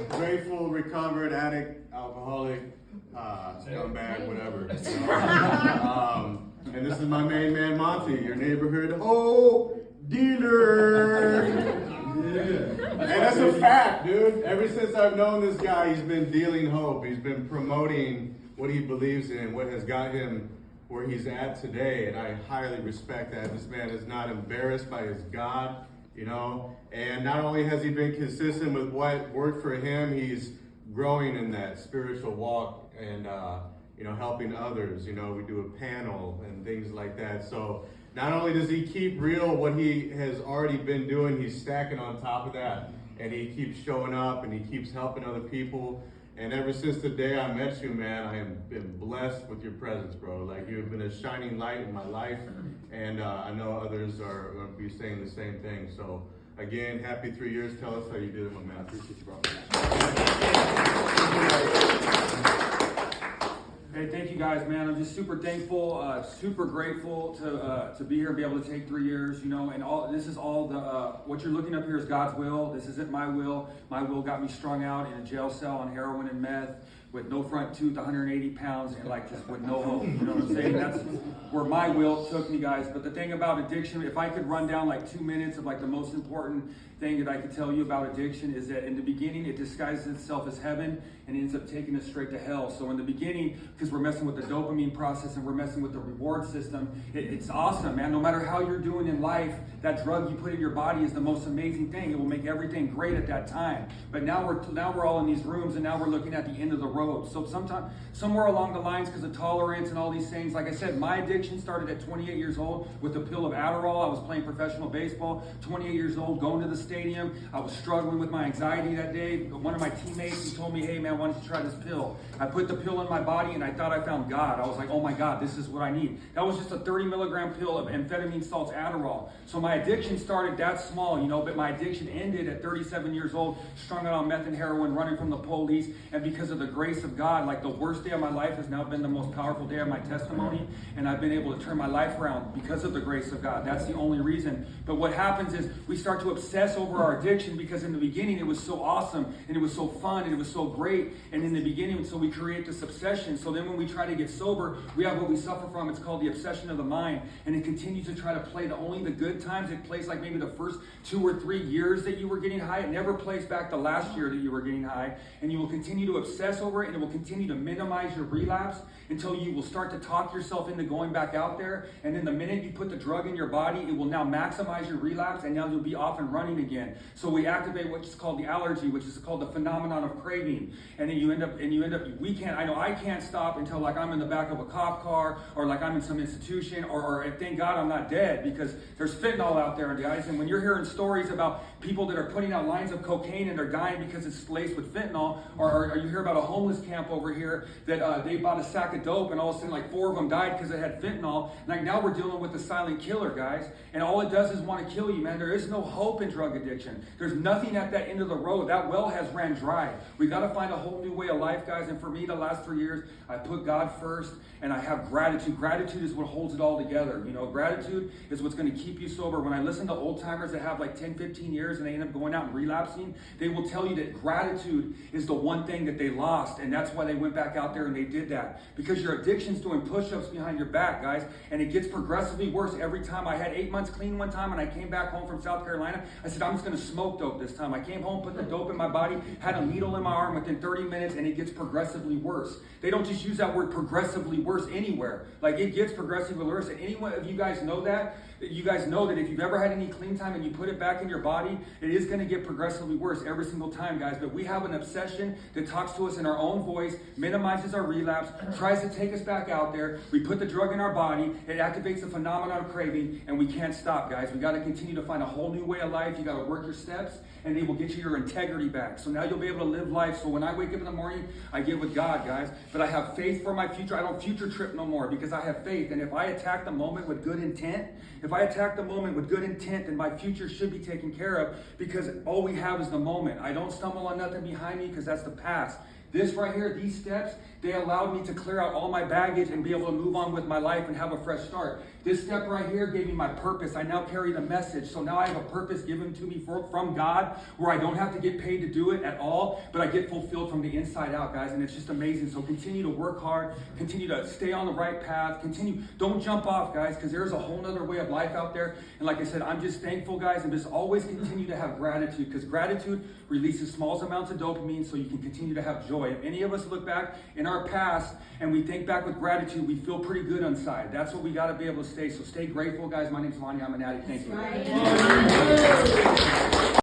grateful, recovered addict, alcoholic, scumbag, whatever. And this is my main man, Monty, your neighborhood dealer. And that's a fact, dude. Ever since I've known this guy, he's been dealing hope. He's been promoting what he believes in, what has got him where he's at today. And I highly respect that. This man is not embarrassed by his God, you know. And not only has he been consistent with what worked for him, he's growing in that spiritual walk and, you know, helping others. You know, we do a panel and things like that. So not only does he keep real what he has already been doing, he's stacking on top of that. And he keeps showing up and he keeps helping other people. And ever since the day I met you, man, I have been blessed with your presence, bro. Like, you've been a shining light in my life. And I know others are going to be saying the same thing. So again, happy 3 years. Tell us how you did it, my man. I appreciate you, bro. Hey, thank you guys, man. I'm just super thankful, super grateful to be here and be able to take 3 years, you know, and all this is all the, what you're looking up here is God's will. This isn't my will. My will got me strung out in a jail cell on heroin and meth with no front tooth, 180 pounds, and like just with no hope. You know what I'm saying? That's where my will took me, guys. But the thing about addiction, if I could run down like 2 minutes of like the most important thing that I could tell you about addiction is that in the beginning, it disguises itself as heaven and ends up taking us straight to hell. So in the beginning, because we're messing with the dopamine process and we're messing with the reward system, it's awesome, man. No matter how you're doing in life, that drug you put in your body is the most amazing thing. It will make everything great at that time. But now we're all in these rooms and now we're looking at the end of the road. So somewhere along the lines, because of tolerance and all these things, like I said, my addiction started at 28 years old with a pill of Adderall. I was playing professional baseball, 28 years old, going to the stadium. I was struggling with my anxiety that day. One of my teammates, he told me, hey man, why don't you try this pill? I put the pill in my body and I thought I found God. I was like, oh my God, this is what I need. That was just a 30 milligram pill of amphetamine salts Adderall. So my addiction started that small, you know, but my addiction ended at 37 years old, strung out on meth and heroin, running from the police. And because of the grace of God, like the worst day of my life has now been the most powerful day of my testimony. And I've been able to turn my life around because of the grace of God. That's the only reason. But what happens is we start to obsess over our addiction because in the beginning it was so awesome and it was so fun and it was so great. And in the beginning, so we create this obsession. So then when we try to get sober, we have what we suffer from. It's called the obsession of the mind. And it continues to try to play only the good times. It plays like maybe the first 2 or 3 years that you were getting high. It never plays back the last year that you were getting high. And you will continue to obsess over it and it will continue to minimize your relapse until you will start to talk yourself into going back out there. And then the minute you put the drug in your body, it will now maximize your relapse and now you'll be off and running again. So we activate what's called the allergy, which is called the phenomenon of craving. And then you end up, I can't stop until like I'm in the back of a cop car or like I'm in some institution or thank God I'm not dead because there's fentanyl out there, guys. And when you're hearing stories about people that are putting out lines of cocaine and they're dying because it's laced with fentanyl, or you hear about a homeless camp over here that they bought a sack of dope and all of a sudden like 4 of them died because it had fentanyl. Like now we're dealing with the silent killer, guys. And all it does is want to kill you, man. There is no hope in drug addiction. There's nothing at that end of the road. That well has ran dry. We got to find a whole new way of life, guys. And for me, the last 3 years, I put God first and I have gratitude. Gratitude is what holds it all together. You know, gratitude is what's going to keep you sober. When I listen to old timers that have like 10, 15 years and they end up going out and relapsing, they will tell you that gratitude is the one thing that they lost. And that's why they went back out there and they did that. Because your addiction's doing push-ups behind your back, guys. And it gets progressively worse every time. I had 8 months clean one time and I came back home from South Carolina. I said, I'm just going to smoke dope this time. I came home, put the dope in my body, had a needle in my arm within 30 minutes, and it gets progressively worse. They don't just use that word progressively worse anywhere. Like it gets progressively worse. And anyone of you guys know that, you guys know that if you've ever had any clean time and you put it back in your body, it is going to get progressively worse every single time, guys. But we have an obsession that talks to us in our own voice, minimizes our relapse, tries to take us back out there. We put the drug in our body, it activates the phenomenon of craving, and we can't stop, guys. We got to continue to find a whole new way of life. You got to work your steps, and they will get you your integrity back. So now you'll be able to live life. So when I wake up in the morning, I get with God, guys. But I have faith for my future. I don't future trip no more because I have faith. And if I attack the moment with good intent, then my future should be taken care of because all we have is the moment. I don't stumble on nothing behind me because that's the past. This right here, these steps, they allowed me to clear out all my baggage and be able to move on with my life and have a fresh start. This step right here gave me my purpose. I now carry the message. So now I have a purpose given to me from God where I don't have to get paid to do it at all, but I get fulfilled from the inside out, guys. And it's just amazing. So continue to work hard. Continue to stay on the right path. Don't jump off, guys, because there's a whole nother way of life out there. And like I said, I'm just thankful, guys, and just always continue to have gratitude, because gratitude releases small amounts of dopamine so you can continue to have joy. If any of us look back in our past and we think back with gratitude, we feel pretty good inside. That's what we got to be able to stay. So stay grateful, guys. My name's Lonnie. I'm an addict. Thank you.